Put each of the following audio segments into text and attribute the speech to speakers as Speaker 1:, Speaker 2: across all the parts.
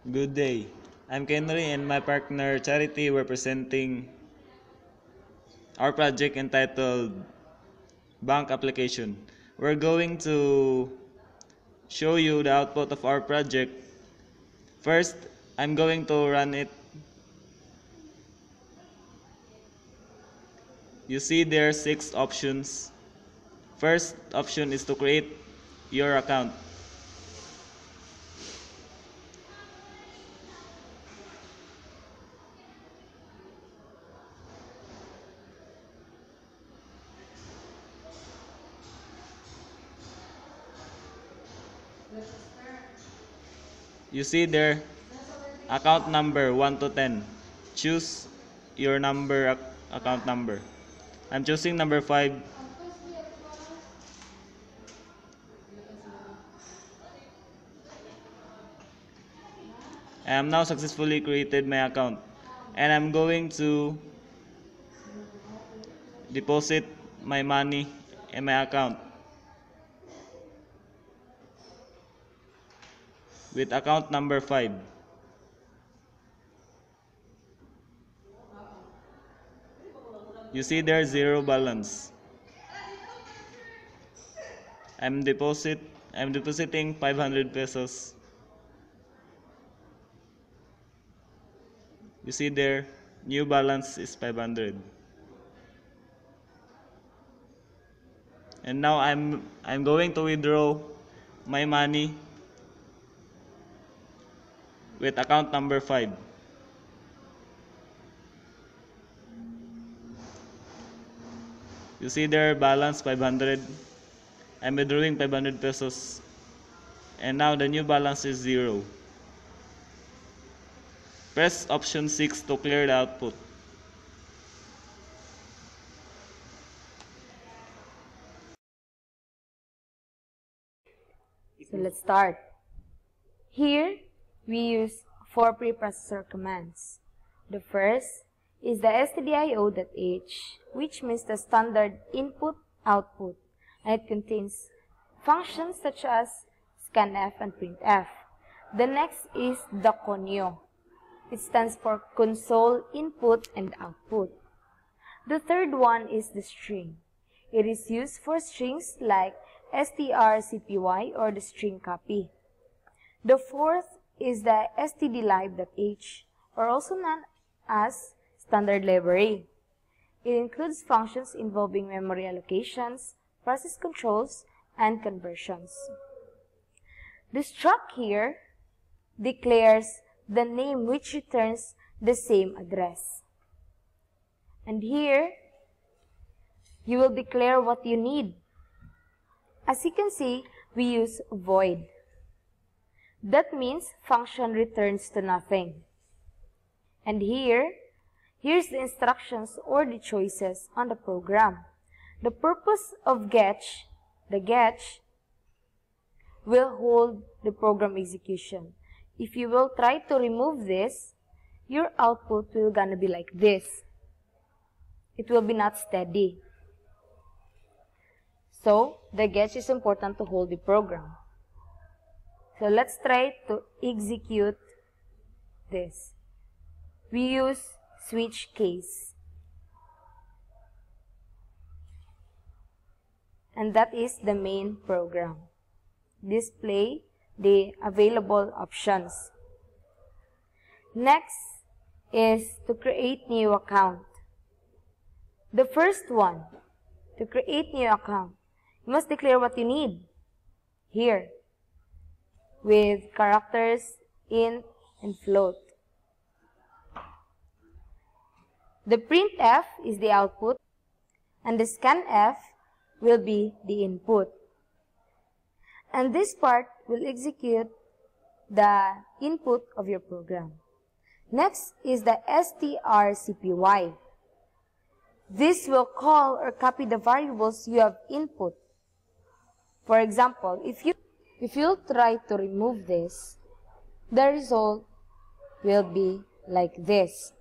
Speaker 1: Good day. I'm Kenry and my partner Charity were presenting our project entitled Bank Application. We're going to show you the output of our project. First, I'm going to run it. You see there are 6 options. First option is to create your account. You see there account number 1 to 10. Choose your account number. I'm choosing number 5. I am now successfully created my account and I'm going to deposit my money in my account with account number 5. You see there zero balance. I'm depositing 500 pesos. You see there new balance is 500. And now I'm going to withdraw my money with account number 5. You see there balance 500. I'm withdrawing 500 pesos. And now the new balance is 0. Press option 6 to clear the output.
Speaker 2: So let's start. Here, we use 4 preprocessor commands. The first is the stdio.h, which means the standard input-output, and it contains functions such as scanf and printf. The next is the conio. It stands for console input and output. The third one is the string. It is used for strings like strcpy or the string copy. The fourth is the stdlib.h, or also known as standard library. It includes functions involving memory allocations, process controls, and conversions. The struct here declares the name which returns the same address. And here, you will declare what you need. As you can see, we use void. That means function returns to nothing. And here's the instructions or the choices on the program. The purpose of the getch, will hold the program execution. If you will try to remove this, your output will gonna be like this. It will be not steady. So, the getch is important to hold the program. So, let's try to execute this. We use switch case. And that is the main program. Display the available options. Next is to create new account. The first one, to create new account, you must declare what you need here with characters int and float. The printf is the output and the scanf will be the input. And this part will execute the input of your program. Next is the strcpy. This will call or copy the variables you have input. For example, if you try to remove this, the result will be like this.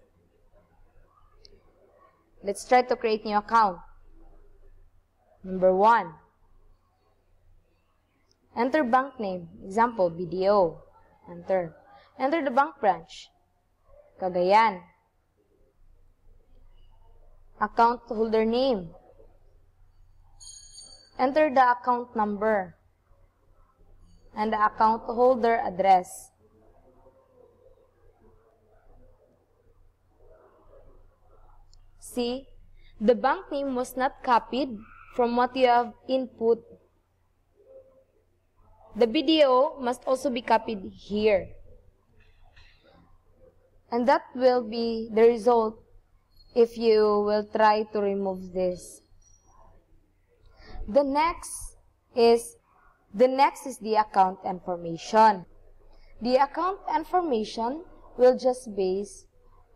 Speaker 2: Let's try to create new account. Number 1. Enter bank name, example BDO. Enter. Enter the bank branch. Cagayan. Account holder name. Enter the account number and the account holder address. See, the bank name was not copied from what you have input. The BDO must also be copied here. And that will be the result if you will try to remove this. The next is the account information. The account information will just base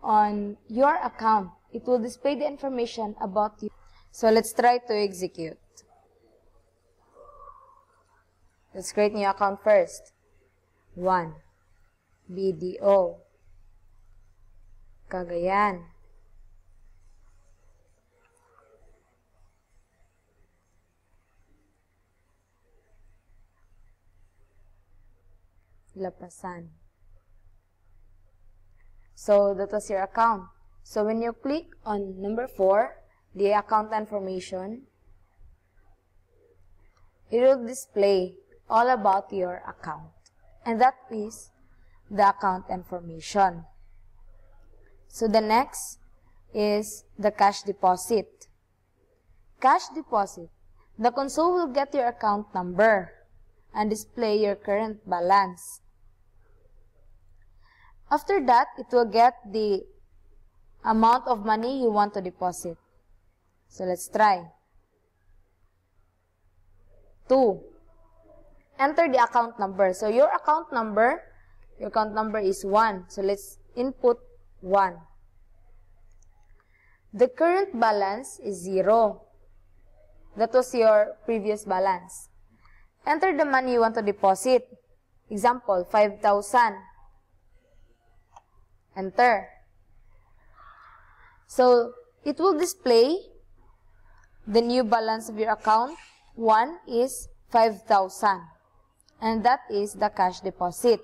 Speaker 2: on your account. It will display the information about you. So let's try to execute. Let's create new account first. 1. BDO. Cagayan. Lapasan. So that was your account. So when you click on number 4, the account information, it will display all about your account. And that is the account information. So the next is the cash deposit. Cash deposit. The console will get your account number and display your current balance. After that, it will get the amount of money you want to deposit. So let's try. 2. Enter the account number. So your account number is 1. So let's input 1. The current balance is 0. That was your previous balance. Enter the money you want to deposit. Example, 5,000. Enter. So, it will display the new balance of your account. 1 is 5,000. And that is the cash deposit.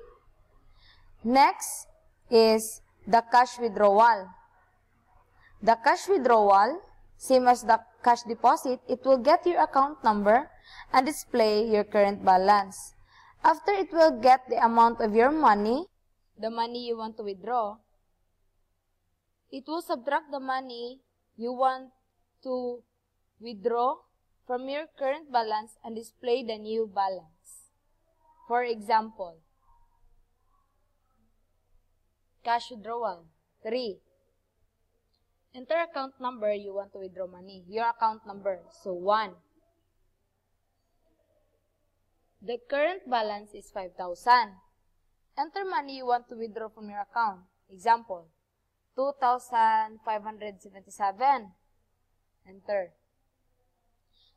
Speaker 2: Next is the cash withdrawal. The cash withdrawal, same as the cash deposit, it will get your account number and display your current balance. After it will get the amount of your money, the money you want to withdraw, it will subtract the money you want to withdraw from your current balance and display the new balance. For example, cash withdrawal, 3. Enter account number you want to withdraw money. Your account number. So 1. The current balance is 5,000. Enter money you want to withdraw from your account. Example, 2,577. Enter.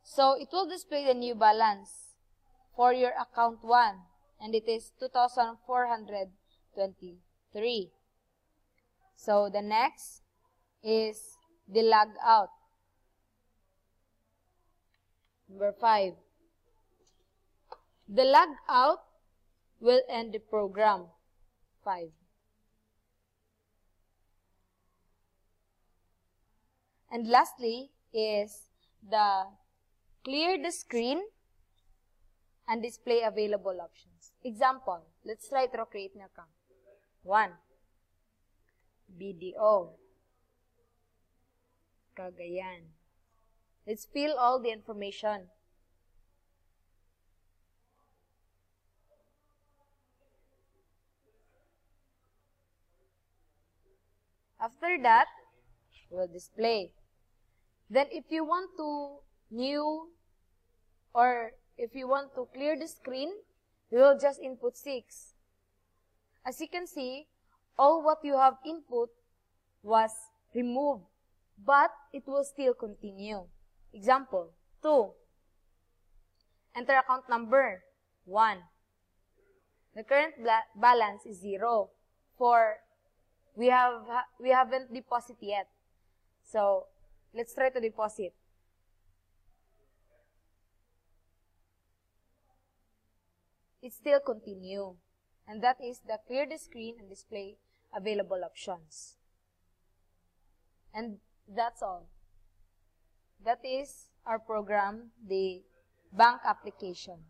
Speaker 2: So it will display the new balance for your account 1, and it is 2,423. So the next is the log out. Number 5. The log out will end the program. 5. And lastly is the clear the screen and display available options. Example, let's try to create an account. 1. BDO. Cagayan. Let's fill all the information. After that, we'll display. Then if you want to if you want to clear the screen, we will just input 6. As you can see, all what you have input was removed, but it will still continue. Example, 2. Enter account number, 1. The current balance is 0. For we haven't deposited yet. So, let's try to deposit. It still continue. and that is the clear the screen and display available options. And that's all. That is our program, the bank application.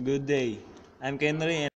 Speaker 1: Good day. I'm Kenry